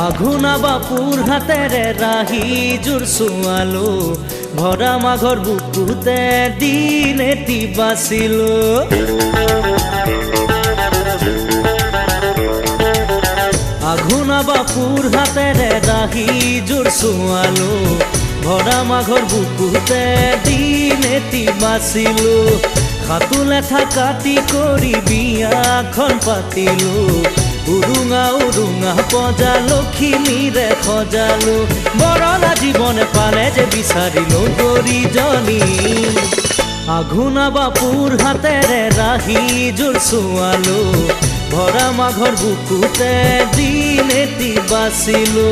আঘুনা বাপুৰ হাতেৰে ৰাহি জোৰ চোৱালো ভৰা মাঘৰ বুকুতে দিন এটি বাচিলো আঘুনা বাপুৰ হাতেৰে ৰাহি জোৰ চোৱালো ভৰা মাঘৰ বুকুতে দিন এটি বাচিলো খাতুলে থাকাতি কৰি বিয়াখন পাতিলো উৰুঙা উৰুঙা পজা লখিমীৰে সজালো বৰলা জীৱনে পালে যে বিচাৰিলো গৰিজনী আঘুনা বাপুৰ হাতেৰে ৰাহি জোৰ চোৱালো ভৰা মাঘৰ বুকুতে দিন এটি বাচিলো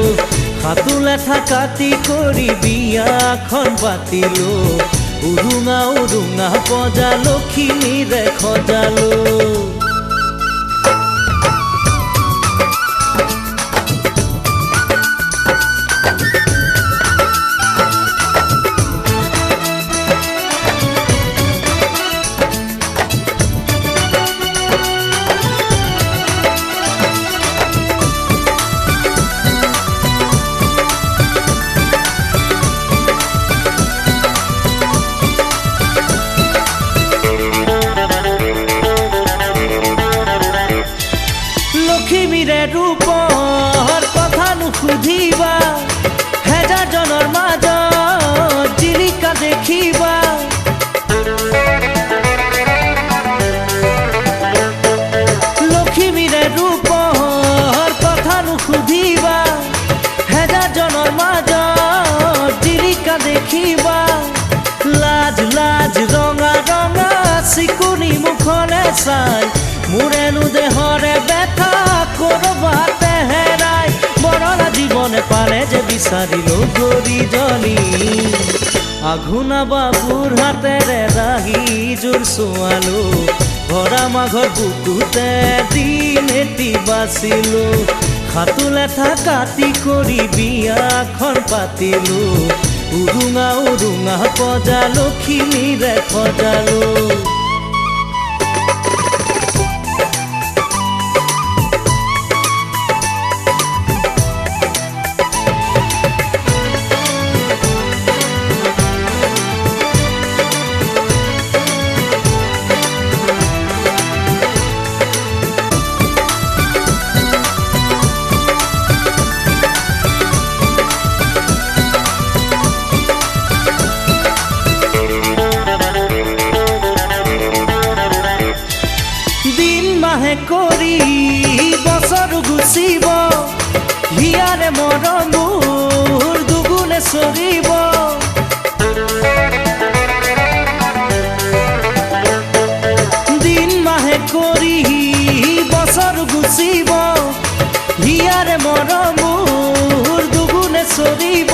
খাতুলে থাকাতি কৰি বিয়াখন পাতিলো উৰুঙা উৰুঙা পজা লখিমীৰে সজালো লখিমীৰে ৰূপৰ কথা নুসুধিবা হেজাৰজনৰ মাজত জিলিকা দেখিবা লখিমীৰে ৰূপৰ কথা নুসুধিবা হেজাৰজনৰ মাজত জিলিকা দেখিবা লাজ লাজ ৰঙা ৰঙা চিকুনি মুখলে চাই মোৰেনো দেহৰে বেথা কৰবাতে হেৰাই বৰলা জীৱনে পালে যে বিচাৰিলো গৰিজনী আঘুনা বাপুৰ হাতেৰে ৰাহি জোৰ চোৱালো ভৰা মাঘৰ বুকুতে দিন এটি বাচিলো খাতুলে থাকাতি কৰি বিয়াখন পাতিলো উৰুঙা উৰুঙা পজা লখিমীৰে সজালো হিয়াৰে মৰম মোৰ দুগুণে চৰিব দিন মাহে কৰি বছৰ গুচিব হিয়াৰে মৰম মোৰ দুগুণে চৰিব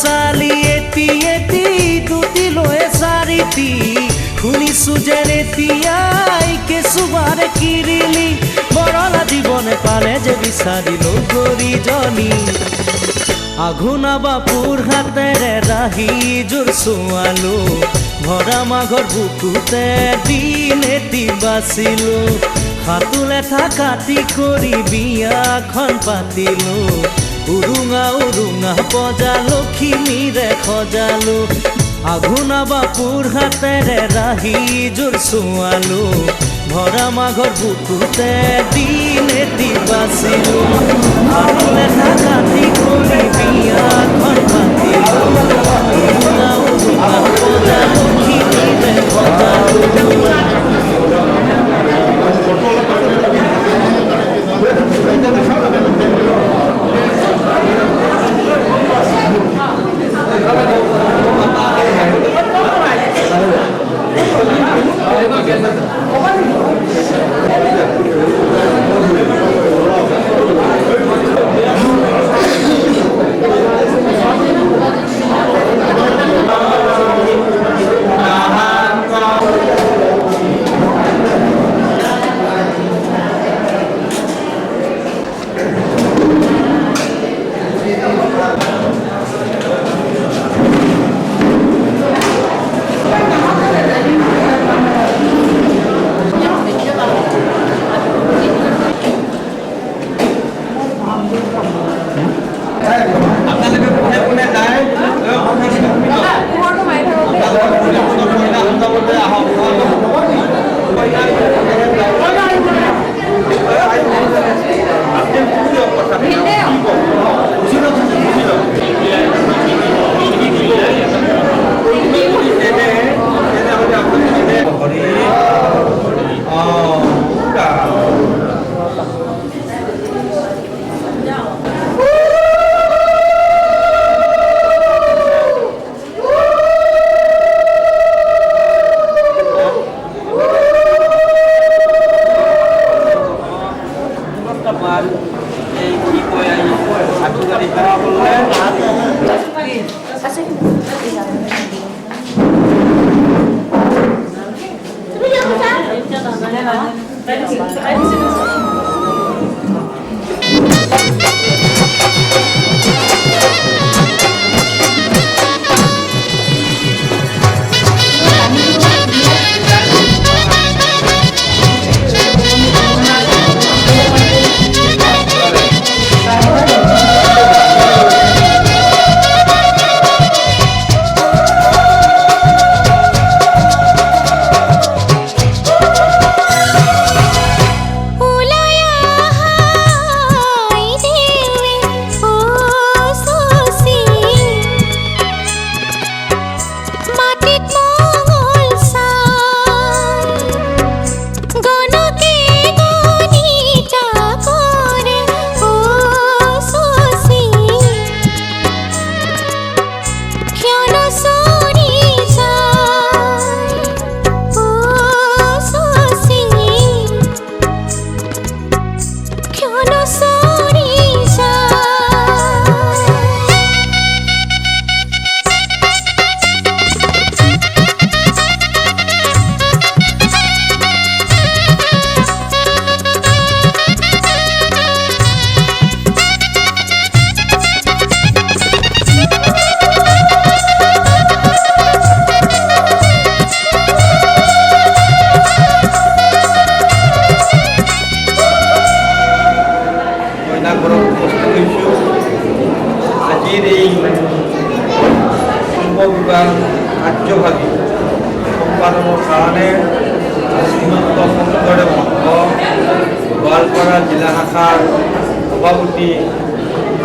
ছোৱালী এটি এটি দুটি লৈ চাৰিটি শুনিছো যে এতিয়াই কেঁচুবাৰে কিৰিলি বৰলা জীৱনে পালে যে বিচাৰিলো গৰিজনী আঘোনা বাপুৰ হাতেৰে ৰাহি জোৰ চোৱালো ভৰা মাঘৰ বুকুতে দিন এটি বাচিলো হাতুলেঠা কাটি কৰি বিয়াখন পাতিলো উৰুঙা উৰুঙা পজা লখিমীৰে সজালো আঘোনা বাপুৰ হাতেৰে ৰাহি জোৰ চোৱালো ভৰা মাঘৰ বুকুতে দিন এটি বাচিলো হাতুলেঠা কাটি কৰি বিয়াখন পাতিলো উৰুঙা উৰুঙা পজা লখিমীৰে সজালো কাৰ্যভাগী সম্পাদনৰ কাৰণে শ্ৰীমন্ত শংকৰদেৱ মহন্ত গোৱালপাৰা জিলা শাখাৰ সভাপতি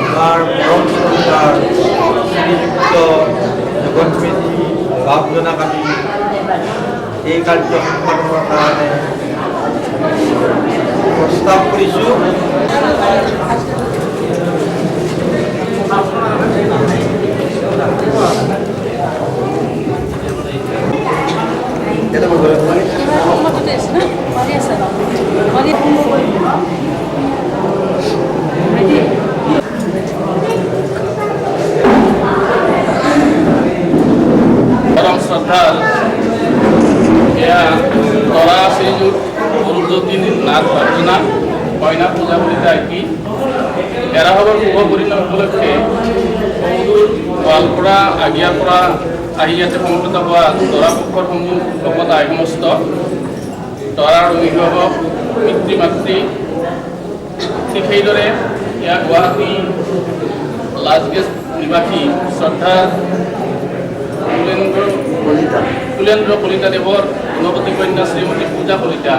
আমাৰ পৰম শ্ৰদ্ধাৰ শ্ৰীযুক্ত জগতমেধি লাভজনক আমি এই কাৰ্য সম্পাদনৰ কাৰণে প্ৰস্তাৱ কৰিছোঁ। এৰাসৱৰ শুভ পৰিণাম উপলক্ষে সৌদূৰ গোৱালপাৰা আগিয়াৰ পৰা আহি ইয়াতে সমবেত হোৱা দৰা পক্ষৰ লগত আই সমস্ত দৰাৰ অভিভাৱক পিতৃ মাতৃ ঠিক সেইদৰে ইয়াৰ গুৱাহাটী লাজগেট নিবাসী শ্ৰদ্ধা কুলেন্দ্ৰ কলিতা দেৱৰ গুণৱতী কন্যা শ্ৰীমতী পূজা কলিতা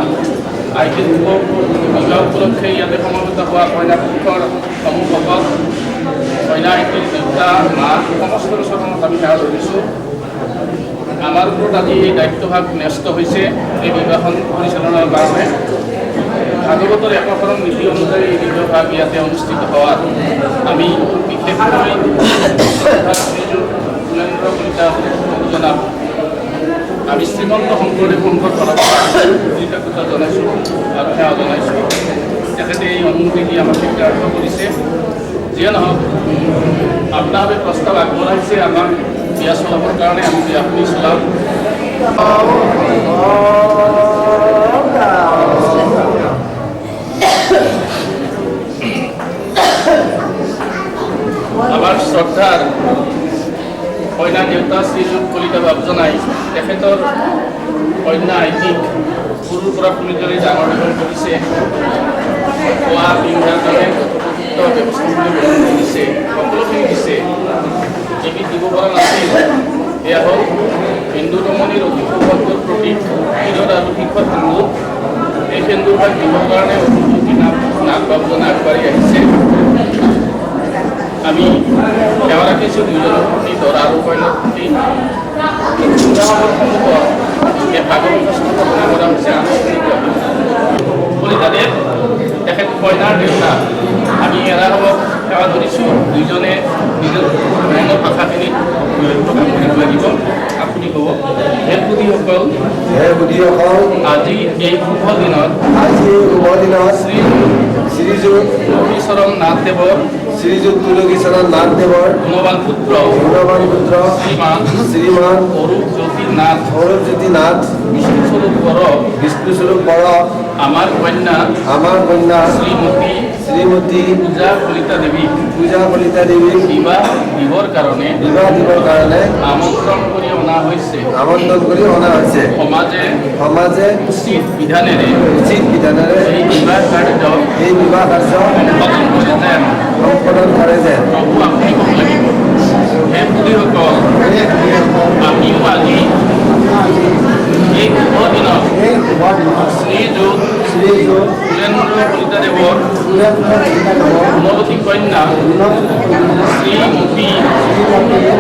আইটিৰ বিবাহ উপলক্ষে ইয়াতে সমবেত হোৱা কইনা পক্ষৰ সমূহসকল কইনা আইটিৰ দেউতা মা সমস্ত চৰণত আমি সেৱা ধৰিছোঁ। আমাৰ ওপৰত আজি এই দায়িত্বভাগ ন্যস্ত হৈছে এই বিবাহখন পৰিচালনাৰ কাৰণে। ভাগৱতৰ একশৰণ নীতি অনুযায়ী এই বিবাহভাগ ইয়াতে অনুষ্ঠিত হোৱাত আমি বিশেষকৈ কুলেন্দ্ৰ কলিতা জনাব আমি শ্ৰীমন্ত শংকৰদেৱ সংঘৰ ফালৰ পৰা কৃতজ্ঞতা জনাইছোঁ আৰু সেৱা জনাইছোঁ। তেখেতে এই অনুমতি দি আমাক সিদ্ধান্ত কৰিছে। যিয়ে নহওক আপোনালোকে প্ৰস্তাৱ আগবঢ়াইছে আমাক বিয়া চলাবৰ কাৰণে, আমি বিয়াখিনি চলাম। আমাৰ শ্ৰদ্ধাৰ কইনা দেউতা শ্ৰীযুত কলিতা বাবজনাই তেখেতৰ কন্যা আইটিক সৰুৰ পৰা পুলি ধৰি ডাঙৰ দীঘল কৰিছে। খোৱা পিন্ধাৰ কাৰণে যথোপযুক্ত ব্যৱস্থাখিনি গ্ৰহণ কৰিছে, সকলোখিনি দিছে। এবিধ দিব পৰা নাছিল, এয়া হ'ল হিন্দু ৰমণীৰ অতি সৌভাগ্যৰ প্ৰতীক হৃদয় আৰু শিখৰ সিন্দুৰ। এই সিন্দুৰভাগ দিবৰ কাৰণে অতি নাগ বাবজনে আগবাঢ়ি আহিছে। আমি সেৱা ৰাখিছোঁ দুয়োজনৰ প্ৰতি, দৰা আৰু কইনাৰ প্ৰতি। সন্মুখত এই ভাগৱত শাস্ত্ৰত ৰচনা কৰা হৈছে আনুষ্ঠানিক কলিতাদেৱ তেখেত কইনাৰ দেউতা। আমি এৰাসৱক সেৱা ধৰিছোঁ। দুইজনে নিজৰ মনৰ ভাষাখিনি প্ৰকাশ কৰিব লাগিব। আপুনি ক'ব। হে সুধীসকল, আজি এই শুভ দিনত শ্ৰীযুত তুলসীচৰণ নাথ দেৱৰ গুণৱান পুত্ৰ শ্ৰীমান অৰূপজ্যোতি নাথ বিষ্ণুস্বৰূপ বৰ আমাৰ কন্যা শ্ৰীমতী পূজা কলিতা দেৱী বিবাহ দিবৰ কাৰণে আমন্ত্ৰণ কৰি অনা হৈছে। সমাজে উচিত বিধানেৰে এই বিবাহ কাৰ্য সম্পাদন কৰে যেন প্ৰভু আপুনি ক'ব লাগিব। হে সুধীসকল, আমিও আজি এই শুভ দিনত শ্ৰীযুত কুলেন্দ্ৰ কলিতা দেৱৰ গুণৱতী কন্যা শ্ৰীমতী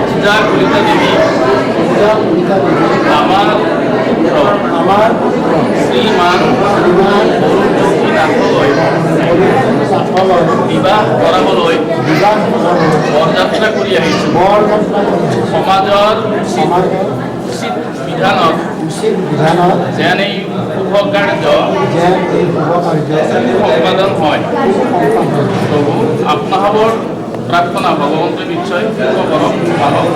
পূজা কলিতা দেৱী আমাৰ পুত্ৰ শ্ৰীমান অৰূপজ্যোতি নাথলৈ বিবাহ কৰাবলৈ বৰযাত্ৰা কৰি আহিছোঁ। সমাজৰ উচিত বিধানত যেন এই শুভ কাৰ্য সম্পাদন হয়। প্ৰভু আপোনাসৱৰ প্ৰাৰ্থনা ভগৱন্তই নিশ্চয় শুভ কৰক। পালক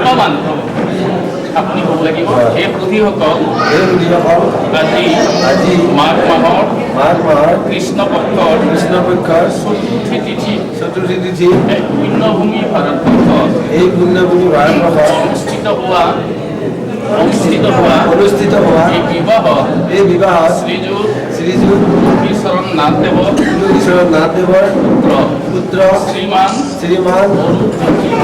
ভগৱন্ত আপুনি ক'ব লাগিব সেই প্ৰতিসকল এই বুদ্ধিসকল আজি আজি মাঘ মাহৰ কৃষ্ণ কৃষ্ণপক্ষৰ পক্ষৰ চতুৰ্থী তিথি চতুৰ্থী তিথি এই পুণ্যভূমি ভাৰতবৰ্ষত এই পুণ্যভূমি ভাৰতবৰ্ষত অনুষ্ঠিত হোৱা এই বিবাহত শ্ৰীযুত শ্ৰীযুত যোগীচৰণ নাথদেৱৰ যোগীশ্বৰ নাথদেৱৰ পুত্ৰ শ্ৰীমান শ্ৰীমান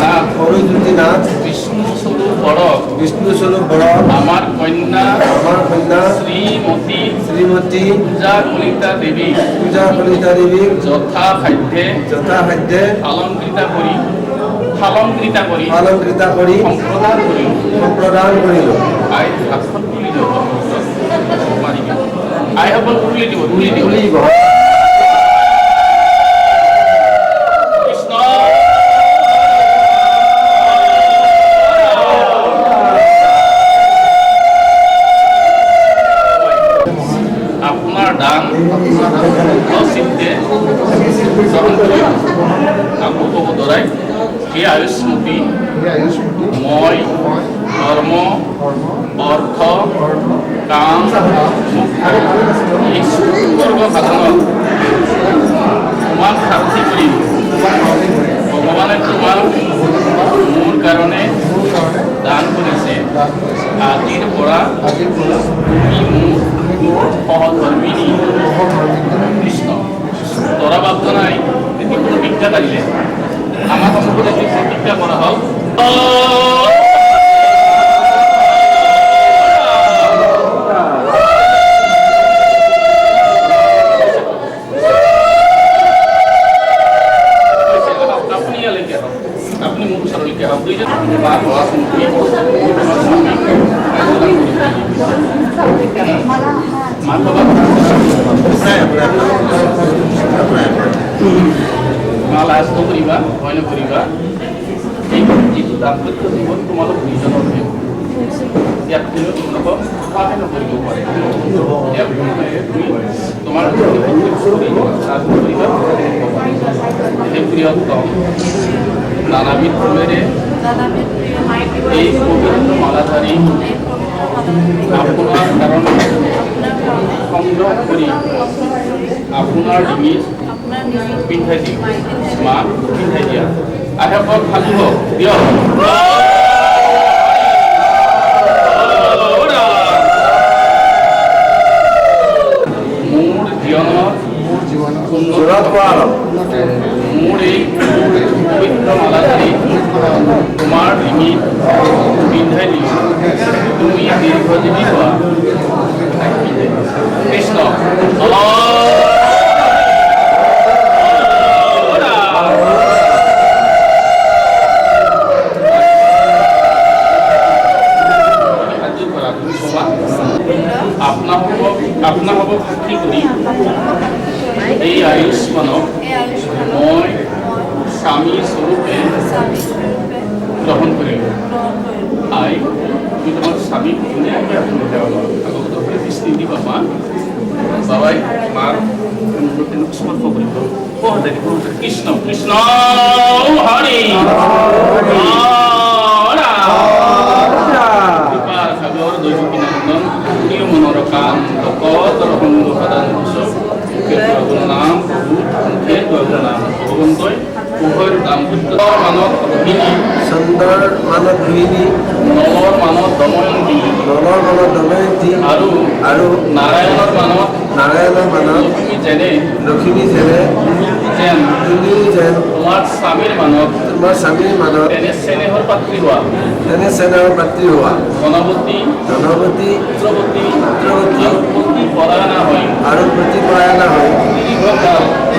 নাথ অৰুজ্যোতি নাথ বিষ্ণুস্বৰূপ বৰক বিষ্ণুস্বৰূপ বৰা আমাৰ কন্যা শ্ৰীমতী শ্ৰীমতী পূজা কলিতা দেৱী পূজা কলিতা দেৱীক যথাসাধ্যে অলংকৃতা কৰি সম্প্ৰদান কৰিলোঁ আই হাতখন তুলি দিব আই হাতখন তুলি দিব কৃষ্ণ আপোনাৰ দান অচিন্তে গ্ৰহণ কৰি আকৌ ক'ব দৰাই সেই আয়ুষ্মতী মই ধৰ্ম অৰ্থ কাম মুখ্য এই চতুৰ্বৰ্গ সাধনত তোমাক সাক্ষী কৰি ভগৱানে তোমাক মোৰ কাৰণে দান কৰিছে আজিৰ পৰা তুমি মোৰ সহধৰ্মিনী কৃষ্ণ দৰা বাপ জনাই এটি প্ৰতিজ্ঞা কাঢ়িলে আমাৰ সন্মুখত এটি প্ৰতিজ্ঞা কৰা হ'ল আপনি মোৰ ওচৰলৈকে আহক দুইজন বা ল'ৰা ছোৱালী মালা আস্ত কৰিবা ভয় নকৰিবা এই যিটো দাম্পত্য জীৱন তোমালোক দুইজনৰ ইয়াত কোনো তোমালোকক সহায় নকৰিব পাৰে ইয়াত তুমি তোমাৰ সেই প্ৰিয়তম নানাবিধ ফুলেৰে এই পবিত্ৰ মালাধাৰী আপোনাৰ কাৰণে সংগ্ৰহ কৰি আপোনাৰ ডিঙিত পিন্ধাই দিম মাক পিন্ধাই দিয়া আহেপক খালি হওক দিয়ক মোৰ জীৱনত মোৰ এই পবিত্ৰ মালাধাৰী তোমাৰ ডিঙিত পিন্ধাই দিম তুমি দীৰ্ঘজীৱী হোৱা কৃষ্ণ আপোনালোকক সাক্ষী কৰি এই আয়ুষ্মানক মই স্বামী স্বৰূপে গ্ৰহণ কৰিলোঁ আই তুমি তোমাৰ স্বামী ধুনীয়াকৈ আপোনালোকে আগত দৃষ্টি দিবা মা বাবাই মাৰ স্পৰ্শ কৰিব কৃষ্ণ কৃষ্ণ হৰি সাগৰ দৈৱকী নন্দন প্ৰিয় মনৰ কাম ভকতৰ সংগ সদান নাম নাম ভগৱন্তই উভয়ৰ দাম্পত্য মানত গৃহিণী সুন্দৰ মানত গৃহিণী নলৰ মানত দময়ন্তী আৰু নাৰায়ণৰ মানত লক্ষ্মী যেনে তুমিও যেন তোমাৰ স্বামীৰ মানত তেনে চেনেহৰ পাত্ৰী হোৱা ধনৱতী পুত্ৰৱতী আৰু প্ৰতিপৰায়ণা হয়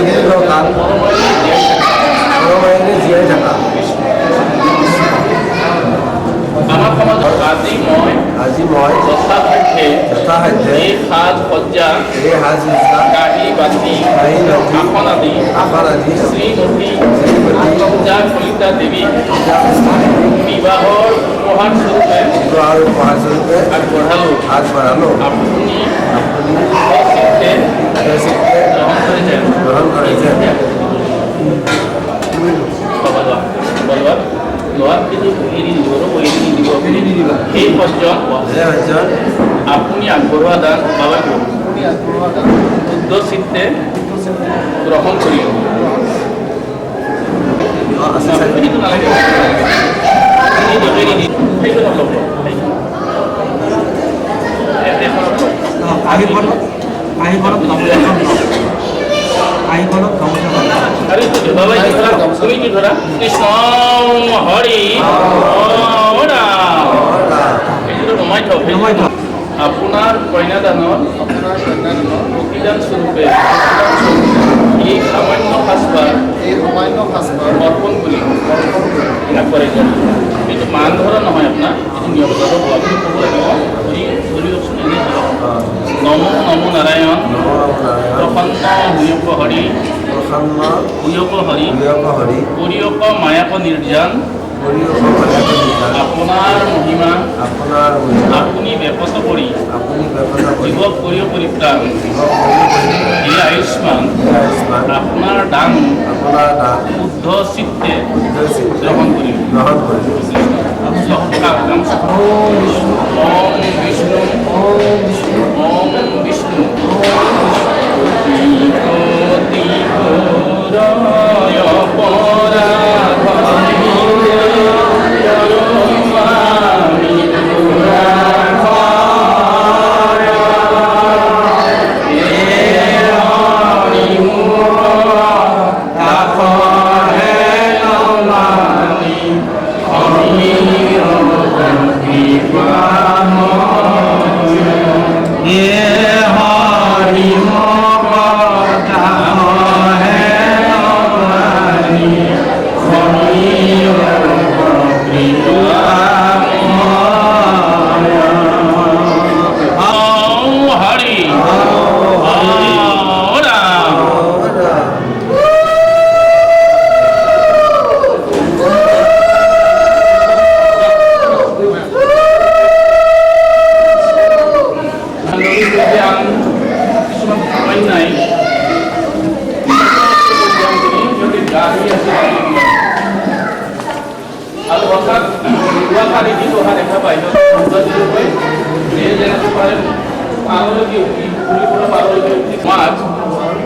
দীৰ্ঘকাল পৰমায়ুৰে জীয়াই থকা আমাৰ সমাজত আজি মই যথাসাধ্যে এই সাজ সজ্জা কাঁহী বাতি আসন আদি শ্ৰীমতী পূজা কলিতা দেৱী বিবাহৰ উপহাৰ স্বৰূপে আগবঢ়ালোঁ আপুনি গ্ৰহণ কৰে যে বলবা লোৱাখিনি এৰি দিব ৰ'ব এৰি নিদিব আপুনি সেই পৰ্যন্ত এজন আপুনি আগবঢ়োৱা দান বাবাই শুদ্ধ চিত্তে গ্ৰহণ কৰিব। সেইটো নালাগে সেইটো নল'ব আৰু এইটো বাবাই তুমি কি ধৰা কৃষ্ণ হৰি এইটো নমাই থওক আপোনাৰ কন্যাদানৰ প্ৰতিদান স্বৰূপে এই সামান্য সাজপাৰ অৰ্পণ কৰি আগবাঢ়ি যাম। এইটো মান ধৰা নহয় আপোনাৰ এইটো নিয়মগত হ'ব আপুনি ক'ব লাগিব ধৰি লওকচোন এনেই নমো নমো নাৰায়ণ প্ৰসন্ন ভূয়ক হৰি ভূয়ক হৰি কৰিয়ক মায়াক নিৰ্যান আপোনাৰ মহিমা আপুনি ব্যাপত কৰি জীৱক কৰিও পৰিত্ৰাণ এই আয়ুষ্মান আপোনাৰ দান শুদ্ধ চিত্তে গ্ৰহণ কৰিম। ওম বিষ্ণু ওম বিষ্ণু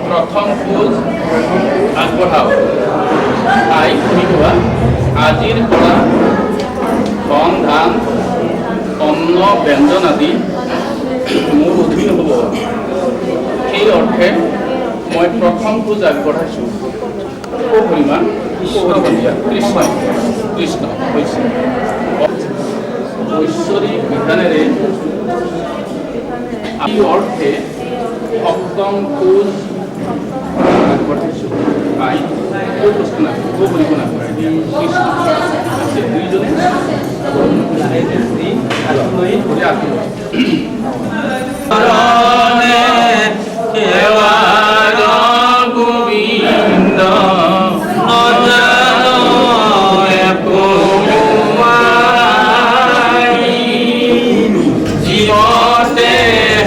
প্ৰথম খোজ আগবঢ়াওক। আই শুনি লোৱা আজিৰ পৰা ধন ধান অন্ন ব্যঞ্জন আদি মোৰ অধীন হ'ব। সেই অৰ্থে মই প্ৰথম খোজ আগবঢ়াইছোঁ। পৰিমাণ কৃষ্ণ কৃষ্ণ হৈছে ঐশ্বৰিক বিধানেৰে এই অৰ্থে সপ্তম খোজ আগবঢ়াইছোঁ। আই কৈ বস্তু নাই কৈ কৰিব নাপায় কৃষ্ণ দুইজনে গোবিন্দ জীৱতে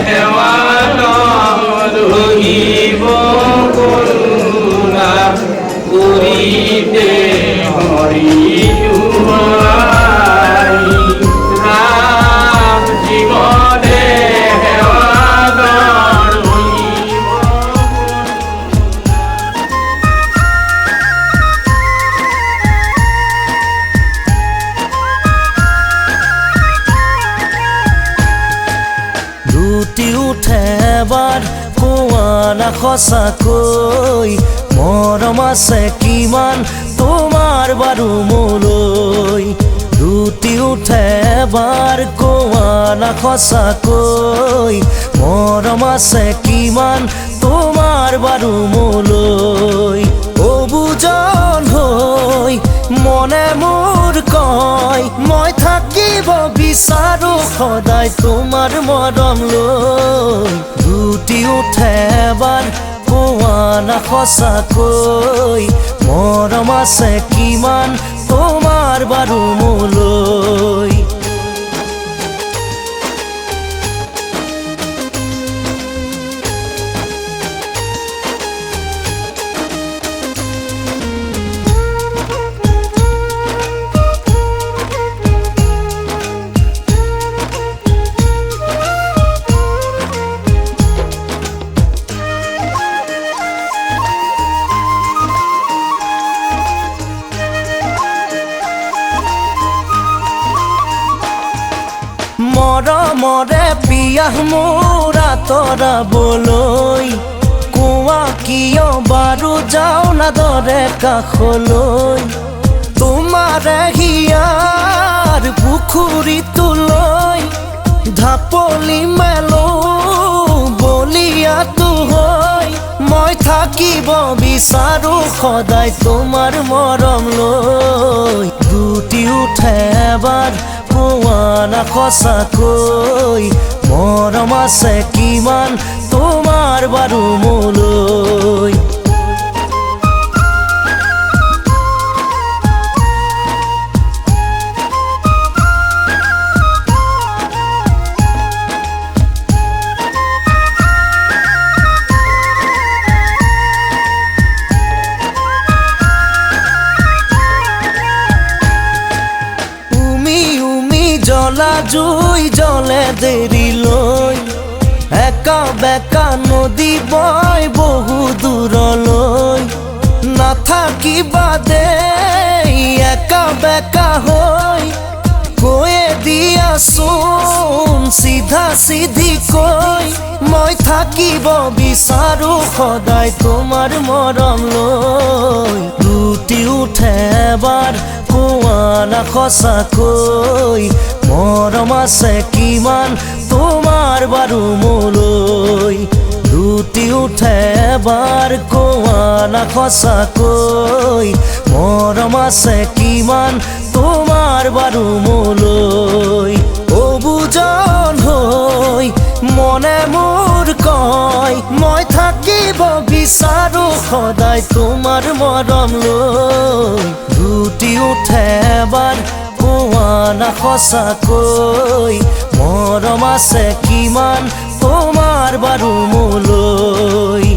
সেৱা ৰহিব কৰোণা কৰিতে হৰি ৰাম জীৱতে সেৱা লুটি উঠে এবাৰ কোৱানা সঁচাকৈ মৰম আছে কিমান তোমাৰ বাৰু মোলৈ। লুটি উঠে এবাৰ কোৱানা সঁচাকৈ মৰম আছে কিমান তোমাৰ বাৰু মোলৈ। অবুজন হৈ মনে মোৰ কয় মই থাকিব বিচাৰো সদায় তোমাৰ মৰম লৈ। লুটি উঠে এবাৰ কোৱানা সঁচাকৈ মৰম আছে কিমান তোমাৰ বাৰু মোলৈ। মৰমৰে পিয়াহ মোৰ আঁতৰাবলৈ কোৱা কিয় বাৰু যাওঁ না দৰে কাষলৈ তোমাৰে হিয়াৰ পুখুৰীটোলৈ ঢাপলি মেলো বলিয়াটো হৈ মই থাকিব বিচাৰো সদায় তোমাৰ মৰম লৈ দুটি উঠে এবাৰ কোৱা না সঁচাকৈ মৰম আছে কিমান তোমাৰ বাৰু মোলৈ জ্বলা জুই জ্বলে দেৰিলৈ একা বেকা নদী বয় বহু দূৰলৈ নাথাকিবা দেই একা বেকা হৈ কৈয়ে দিয়াচোন চিধা চিধি কৈ মই থাকিব বিচাৰো সদায় তোমাৰ মৰম লৈ দুটি উঠে এবাৰ কোৱা না সঁচাকৈ মৰম আছে কিমান তোমাৰ বাৰু মোলৈ দুটি উঠে এবাৰ কোৱা না সঁচাকৈ মৰম আছে কিমান তোমাৰ বাৰু মোলৈ অবুজন হৈ মনে মোৰ কয় মই থাকিব বিচাৰো সদায় তোমাৰ মৰম লৈ দুটি উঠে এবাৰ কোৱা না সঁচাকৈ মৰম আছে কিমান তোমাৰ বাৰু মোলৈ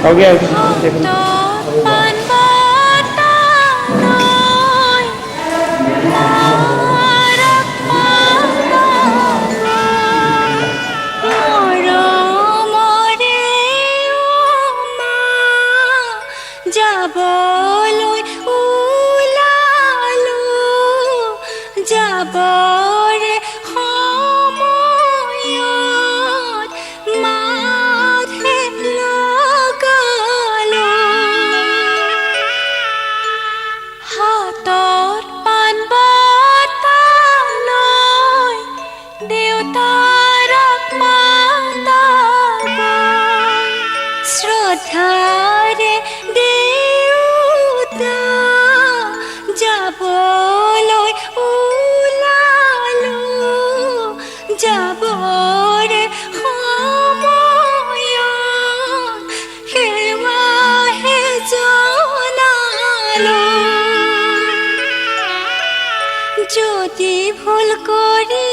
Okay, দেখুন যাবলৈ ওলালো যাবৰে সময়ত মাতহে লগালো হাতত পাণ বঁটা লৈ দেউতাৰক মাতাব শ্ৰদ্ধাৰে দেউতা যাবলৈ ওলালো যাবৰে সময়ত সেৱাহে জনালো যদি ভুল কৰি